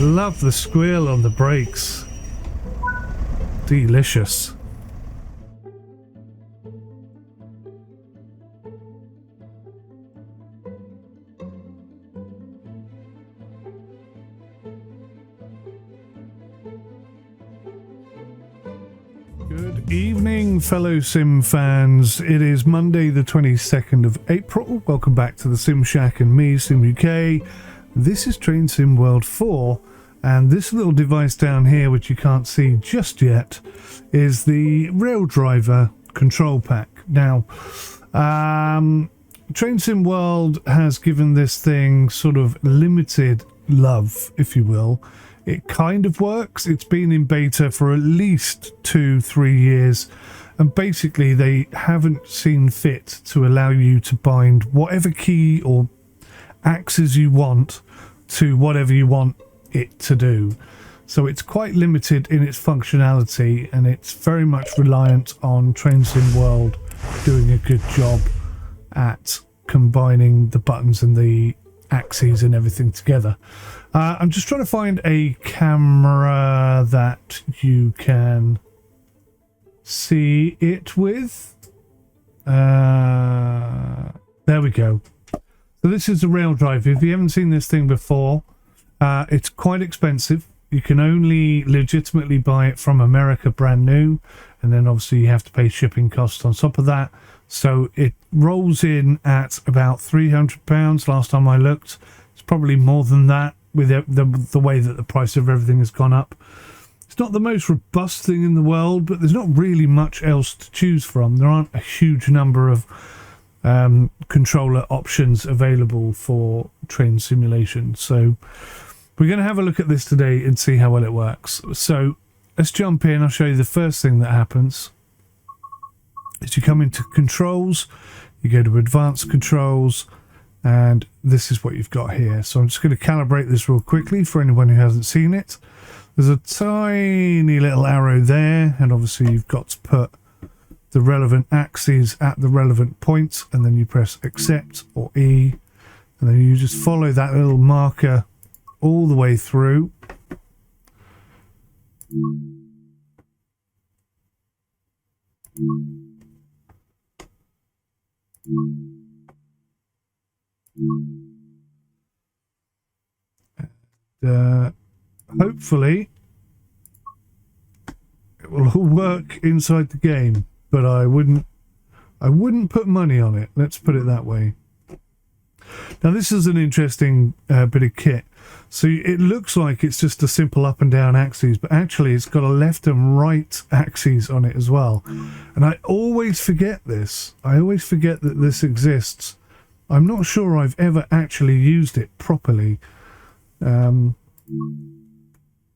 love the squeal on the brakes. Delicious. Good evening, fellow Sim fans. It is Monday the 22nd of April. Welcome back to the Sim Shack and me, Sim UK. This is Train Sim World 4, and this little device down here, which you can't see just yet, is the RAILDRIVER control pack. Now, Train Sim World has given this thing sort of limited love, if you will. It kind of works. It's been in beta for at least 2-3 years, and basically they haven't seen fit to allow you to bind whatever key or axes you want to whatever you want it to do. So it's quite limited in its functionality, and it's very much reliant on Train Sim World doing a good job at combining the buttons and the axes and everything together. I'm just trying to find a camera that you can see it with. There we go. So this is the RAILDRIVER. If you haven't seen this thing before, it's quite expensive. You can only legitimately buy it from America brand new, and then obviously you have to pay shipping costs on top of that. So it rolls in at about £300 last time I looked. It's probably more than that with the way that the price of everything has gone up. It's not the most robust thing in the world, but there's not really much else to choose from. There aren't a huge number of controller options available for train simulation. So we're going to have a look at this today and see how well it works. So let's jump in. I'll show you the first thing that happens. Is you come into controls, you go to advanced controls, and this is what you've got here. So I'm just going to calibrate this real quickly for anyone who hasn't seen it. There's a tiny little arrow there, and obviously you've got to put the relevant axes at the relevant points, and then you press accept or E, and then you just follow that little marker all the way through. Hopefully it will all work inside the game, but I wouldn't put money on it, let's put it that way. Now this is an interesting bit of kit. So it looks like it's just a simple up and down axes, but actually it's got a left and right axes on it as well. And I always forget this. I always forget that this exists. I'm not sure I've ever actually used it properly.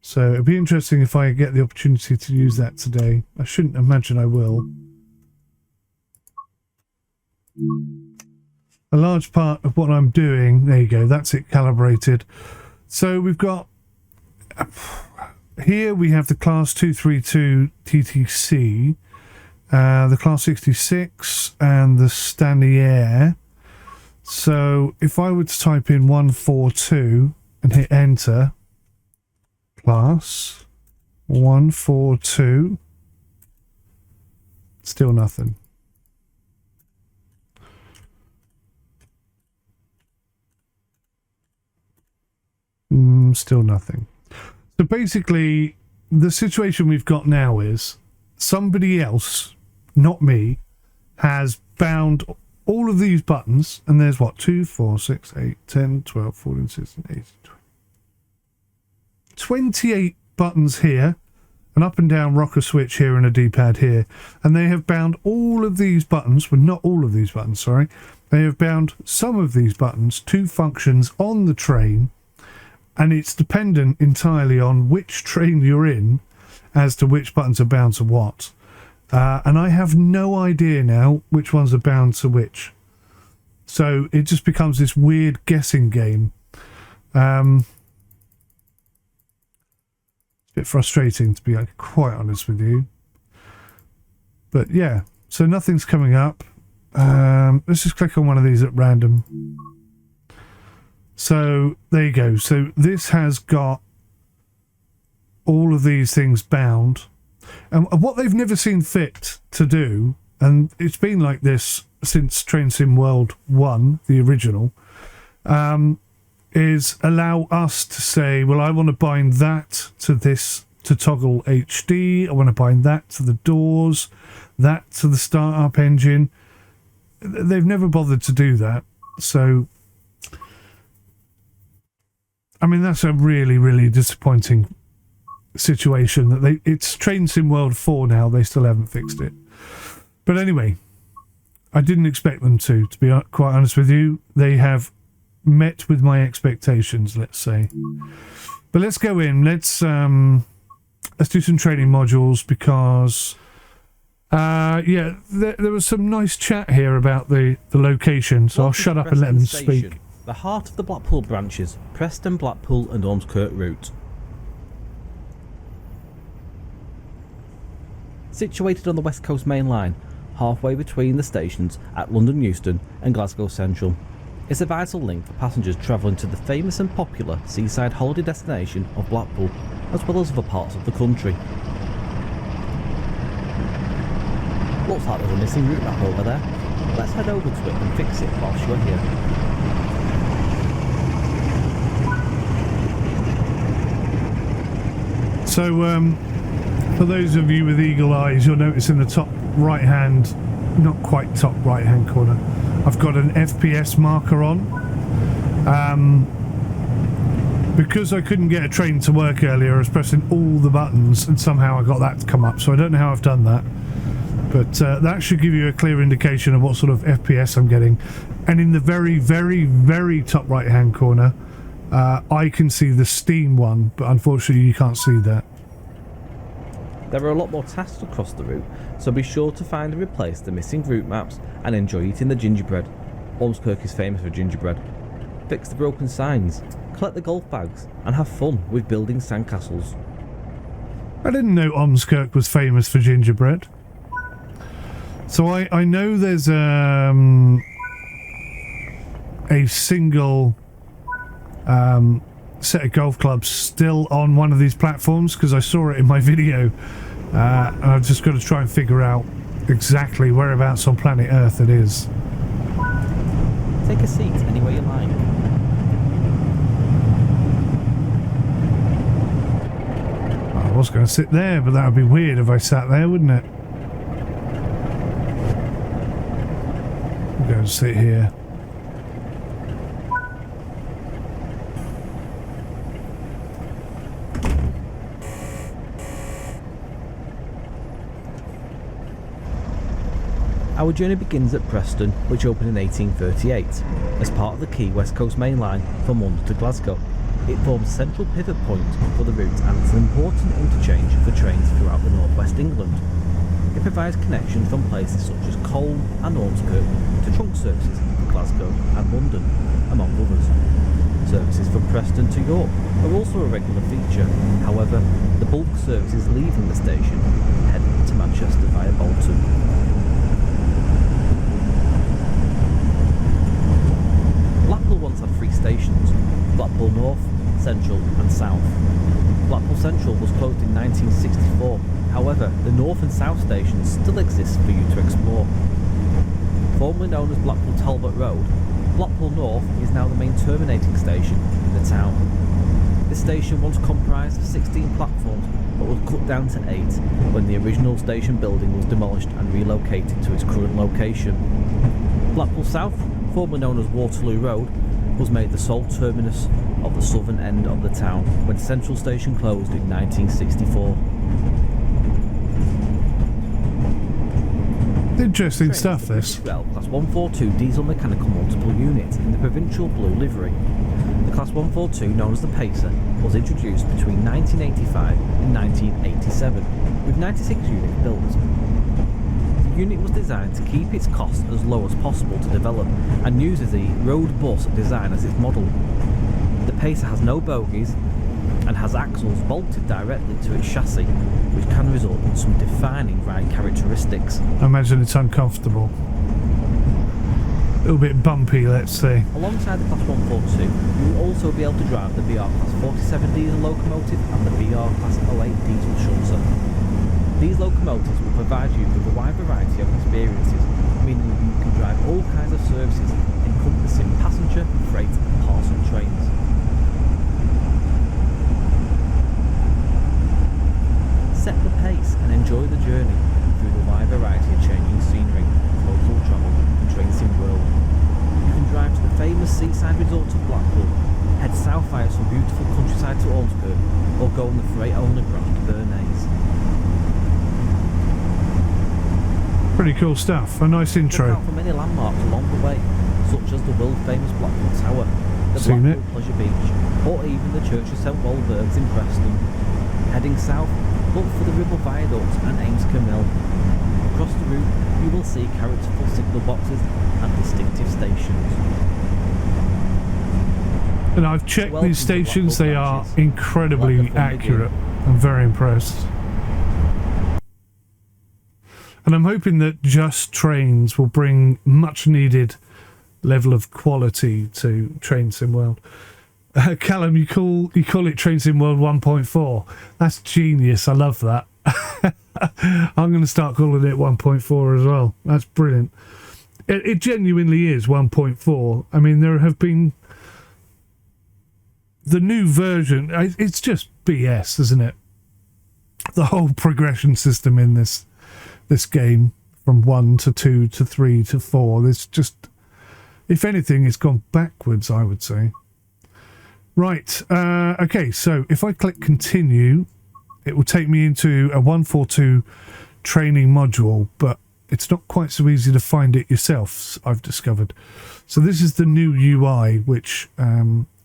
So it'd be interesting if I get the opportunity to use that today. I shouldn't imagine I will. A large part of what I'm doing, there you go, that's it calibrated. So we've got, here we have the class 232 TTC, the class 66 and the Stanier. So if I were to type in 142 and hit enter, class 142, still nothing. Still nothing. So basically the situation we've got now is somebody else, not me, has bound all of these buttons, and there's what, 2, 4, 6, 8, 10, 12, 14, 16, 18, 28 buttons here, an up and down rocker switch here and a D-pad here, and they have bound all of these buttons, well not all of these buttons, sorry, they have bound some of these buttons to functions on the train, and it's dependent entirely on which train you're in as to which buttons are bound to what. And I have no idea now which ones are bound to which. So it just becomes this weird guessing game. It's a bit frustrating, to be quite honest with you. But yeah, so nothing's coming up. Let's just click on one of these at random. So there you go. So this has got all of these things bound. And what they've never seen fit to do, and it's been like this since Train Sim World 1, the original, is allow us to say, well, I want to bind that to this, to toggle HD, I want to bind that to the doors, that to the startup engine. They've never bothered to do that. So, I mean, that's a really, really disappointing situation that it's Train Sim World 4 now, they still haven't fixed it. But anyway, I didn't expect them to be quite honest with you. They have met with my expectations, let's say. But let's go in, let's do some training modules, because yeah, there was some nice chat here about the location, so I'll shut up and let them speak. The heart of the Blackpool branches, Preston, Blackpool and Ormskirk route. Situated on the West Coast Main Line, halfway between the stations at London Euston and Glasgow Central, it's a vital link for passengers travelling to the famous and popular seaside holiday destination of Blackpool, as well as other parts of the country. Looks like there's a missing route map over there. Let's head over to it and fix it whilst you're here. So, for those of you with eagle eyes, you'll notice in the top right hand, not quite top right hand corner, I've got an FPS marker on. Because I couldn't get a train to work earlier, I was pressing all the buttons and somehow I got that to come up. So I don't know how I've done that. But that should give you a clear indication of what sort of FPS I'm getting. And in the very, very, very top right hand corner, I can see the Steam one, but unfortunately you can't see that. There are a lot more tasks across the route, so be sure to find and replace the missing route maps and enjoy eating the gingerbread. Ormskirk is famous for gingerbread. Fix the broken signs, collect the golf bags, and have fun with building sandcastles. I didn't know Ormskirk was famous for gingerbread. So I know there's a single set of golf clubs still on one of these platforms, because I saw it in my video, and I've just got to try and figure out exactly whereabouts on planet Earth it is. Take a seat anywhere you like. I was going to sit there, but that would be weird if I sat there, wouldn't it? I'm going to sit here. Our journey begins at Preston, which opened in 1838, as part of the key West Coast Main Line from London to Glasgow. It forms a central pivot point for the route and it's an important interchange for trains throughout the northwest England. It provides connections from places such as Colne and Ormskirk to trunk services for Glasgow and London, among others. Services from Preston to York are also a regular feature, however, the bulk services leaving the station head to Manchester via Bolton. Blackpool once had 3 stations, Blackpool North, Central and South. Blackpool Central was closed in 1964, however the North and South stations still exist for you to explore. Formerly known as Blackpool Talbot Road, Blackpool North is now the main terminating station in the town. This station once comprised of 16 platforms but was cut down to 8 when the original station building was demolished and relocated to its current location. Blackpool South, formerly known as Waterloo Road, was made the sole terminus of the southern end of the town when Central Station closed in 1964. Interesting stuff, this. Rail Class 142 diesel mechanical multiple unit in the provincial blue livery. The Class 142, known as the Pacer, was introduced between 1985 and 1987, with 96 units built. The unit was designed to keep its costs as low as possible to develop and uses the road bus design as its model. The Pacer has no bogies and has axles bolted directly to its chassis, which can result in some defining ride characteristics. I imagine it's uncomfortable. little bit bumpy, let's say. Alongside the Class 142, you will also be able to drive the BR Class 47 diesel locomotive and the BR Class 08 diesel shunter. These locomotives will provide you with a wide variety of experiences, meaning you can drive all kinds of services encompassing passenger, freight and parcel trains. Set the pace and enjoy the journey through the wide variety of changing scenery, local travel and train sim world. You can drive to the famous seaside resort of Blackpool, head south via some beautiful countryside to Ormskirk, or go on the freight underground to Bernays. Pretty cool stuff. A nice intro. Look out for many landmarks along the way, such as the world famous Blackpool Tower, the Seen Blackpool it. Pleasure Beach, or even the Church of St Walburgs in Preston. Heading south, look for the Ribble Viaduct and Amescombe Mill. Across the route, you will see characterful signal boxes and distinctive stations. And I've checked Welcome these to stations, Blackpool they are branches. incredibly Let the fun accurate. I'm very impressed. And I'm hoping that Just Trains will bring much needed level of quality to Train Sim World. Callum, you call it Train Sim World 1.4. That's genius. I love that. I'm going to start calling it 1.4 as well. That's brilliant. It genuinely is 1.4. I mean, there have been the new version. It's just BS, isn't it? The whole progression system in this game from 1 to 2 to 3 to 4. It's just, if anything, it's gone backwards, I would say. Right, okay, so if I click continue, it will take me into a 142 training module, but it's not quite so easy to find it yourself, I've discovered. So this is the new UI, which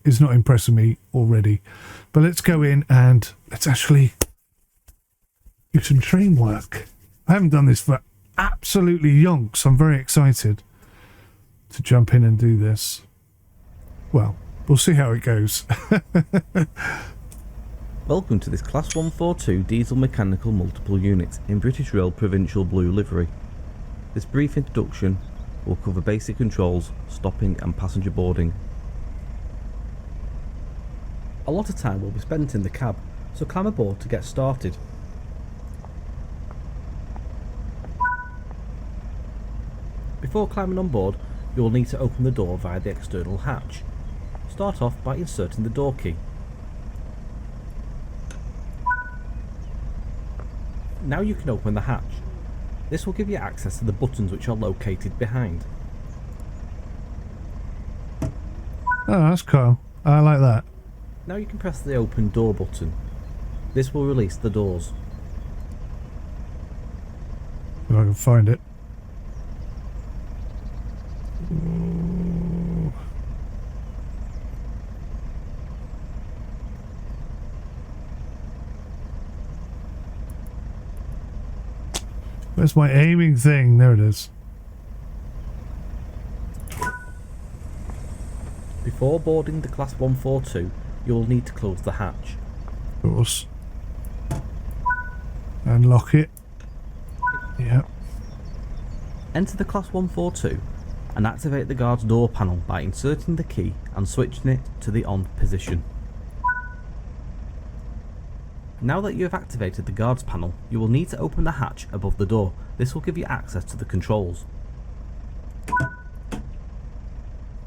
is not impressing me already. But let's go in and let's actually do some train work. I haven't done this for absolutely yonks. I'm very excited to jump in and do this. Well, we'll see how it goes. Welcome to this Class 142 diesel mechanical multiple unit in British Rail Provincial Blue livery. This brief introduction will cover basic controls, stopping and passenger boarding. A lot of time will be spent in the cab, so climb aboard to get started. Before climbing on board, you will need to open the door via the external hatch. Start off by inserting the door key. Now you can open the hatch. This will give you access to the buttons which are located behind. Oh, that's cool. I like that. Now you can press the open door button. This will release the doors. If I can find it. Where's my aiming thing? There it is. Before boarding the Class 142, you will need to close the hatch. Of course. And lock it. Yep. Enter the Class 142 and activate the guard's door panel by inserting the key and switching it to the on position. Now that you have activated the guards panel, you will need to open the hatch above the door. This will give you access to the controls.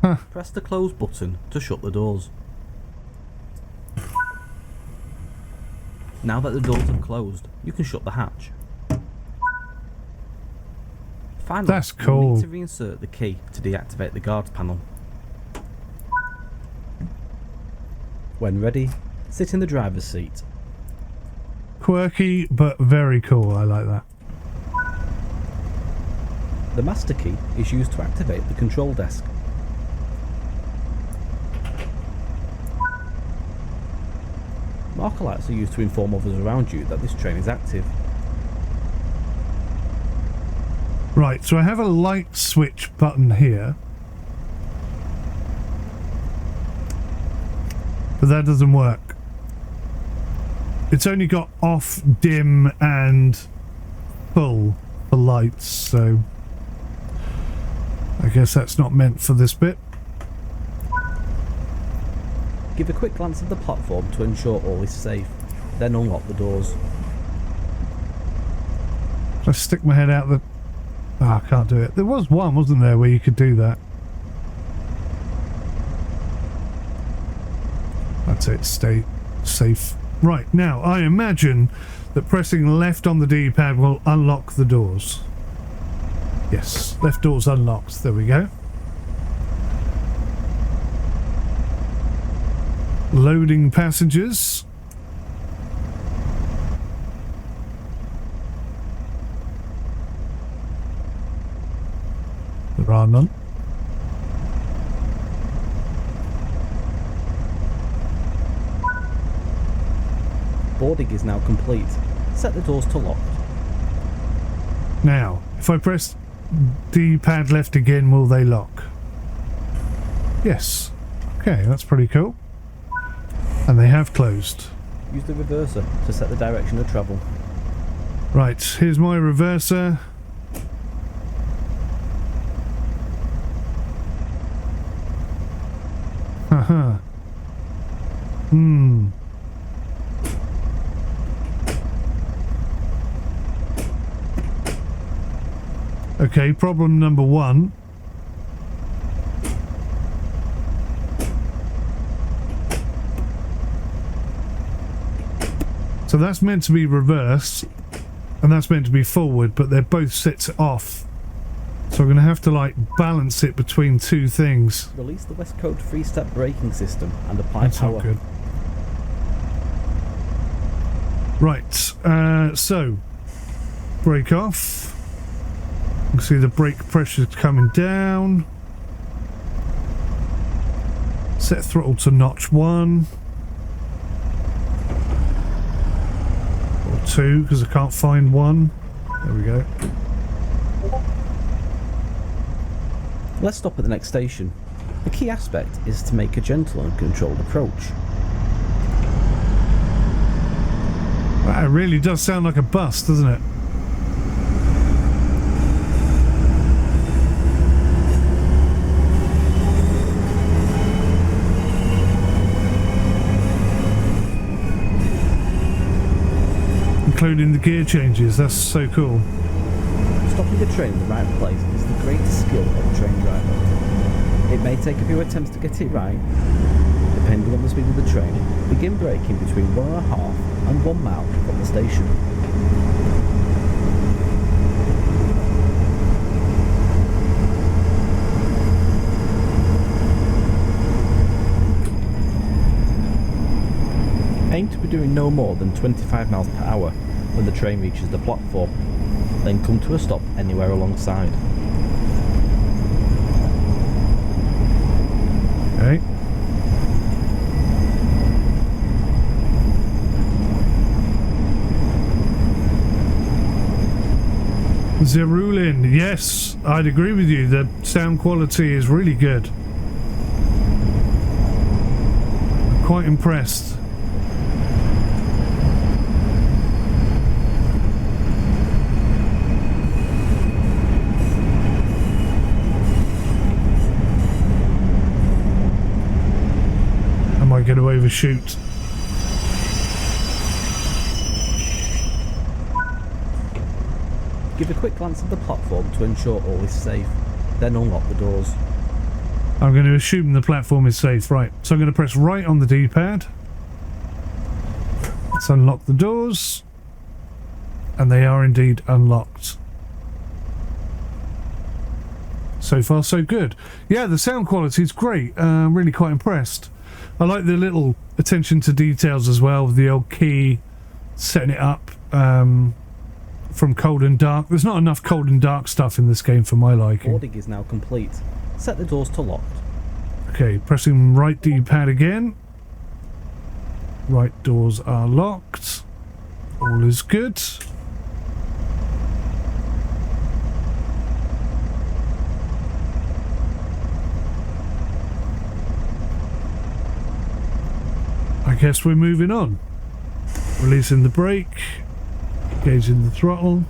Huh. Press the close button to shut the doors. Now that the doors have closed, you can shut the hatch. Finally, That's you will cool. need to reinsert the key to deactivate the guards panel. When ready, sit in the driver's seat. Quirky, but very cool. I like that. The master key is used to activate the control desk. Marker lights are used to inform others around you that this train is active. Right, so I have a light switch button here. But that doesn't work. It's only got off, dim, and full for lights, so I guess that's not meant for this bit. Give a quick glance at the platform to ensure all is safe, then unlock the doors. Just stick my head out the... Ah, I can't do it. There was one, wasn't there, where you could do that? That's it, stay safe. Right, now, I imagine that pressing left on the D-pad will unlock the doors. Yes, left door's unlocked. There we go. Loading passengers. There are none. Boarding is now complete. Set the doors to locked. Now, if I press D-pad left again, will they lock? Yes. Okay, that's pretty cool. And they have closed. Use the reverser to set the direction of travel. Right, here's my reverser. Haha. Okay, problem number one. So that's meant to be reversed, and that's meant to be forward, but they're both set off. So I'm going to have to, like, balance it between two things. Release the West Coast 3-step braking system and apply That's power. not good. Right, so brake off. You can see the brake pressure coming down. Set throttle to notch 1 or 2 because I can't find 1. There we go. Let's stop at the next station. The key aspect is to make a gentle and controlled approach. Wow, it really does sound like a bus, doesn't it? Including the gear changes, that's so cool. Stopping a train in the right place is the greatest skill of a train driver. It may take a few attempts to get it right. Depending on the speed of the train, begin braking between 1.5 and 1 mile from the station. Aim to be doing no more than 25 miles per hour when the train reaches the platform, then come to a stop anywhere alongside. Okay. Zerulin, yes, I'd agree with you. The sound quality is really good. I'm quite impressed. Am I going to overshoot? Give a quick glance at the platform to ensure all is safe, then unlock the doors. I'm going to assume the platform is safe, right. So I'm going to press right on the D-pad. Let's unlock the doors. And they are indeed unlocked. So far so good. Yeah, the sound quality is great. I'm really quite impressed. I like the little attention to details as well, with the old key, setting it up from cold and dark. There's not enough cold and dark stuff in this game for my liking. Boarding is now complete. Set the doors to locked. Okay, pressing right D-pad again. Right doors are locked. All is good. I guess we're moving on. Releasing the brake. Engaging the throttle.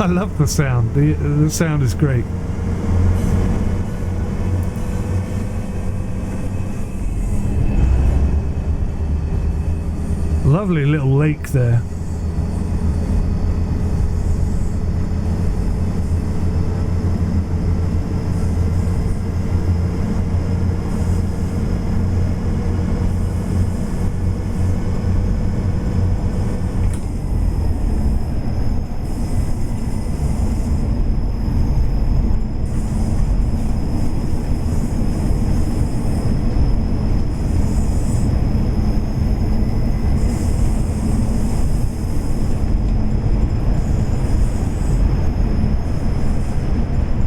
I love the sound. The sound is great. Lovely little lake there.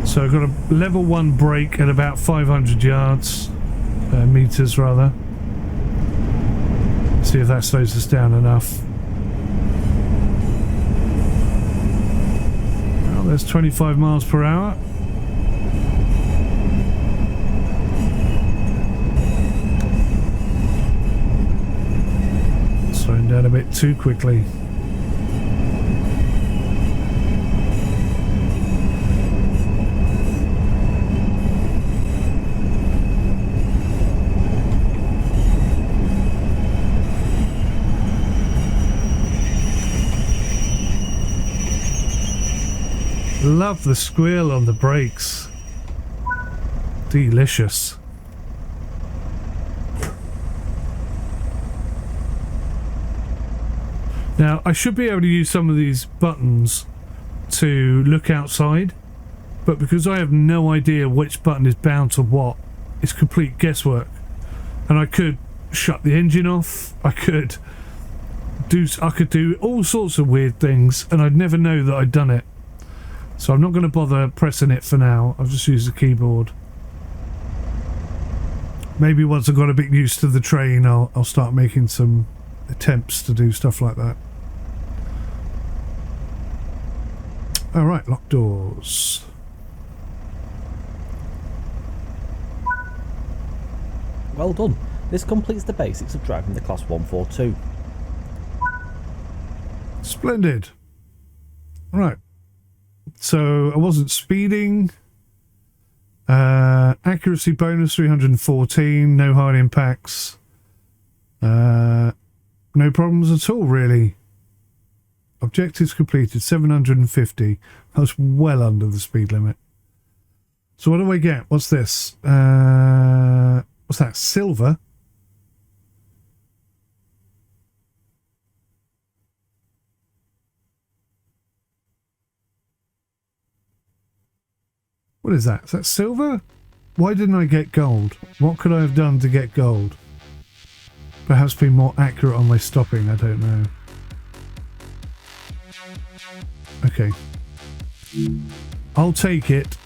So I've got a level 1 brake at about 500 yards, meters rather. See if that slows us down enough. Well, there's 25 miles per hour. Slowing down a bit too quickly. Love the squeal on the brakes. Delicious. Now, I should be able to use some of these buttons to look outside, but because I have no idea which button is bound to what, it's complete guesswork. And I could shut the engine off, I could do all sorts of weird things, and I'd never know that I'd done it. So I'm not going to bother pressing it for now. I'll just use the keyboard. Maybe once I've got a bit used to the train, I'll start making some attempts to do stuff like that. Alright, lock doors. Well done. This completes the basics of driving the Class 142. Splendid. Right. So I wasn't speeding. Accuracy bonus 314. No hard impacts. No problems at all, really. Objectives completed 750. I was well under the speed limit. So what do I get? What's this? What's that? Silver? What is that? Is that silver? Why didn't I get gold? What could I have done to get gold? Perhaps be more accurate on my stopping, I don't know. Okay. I'll take it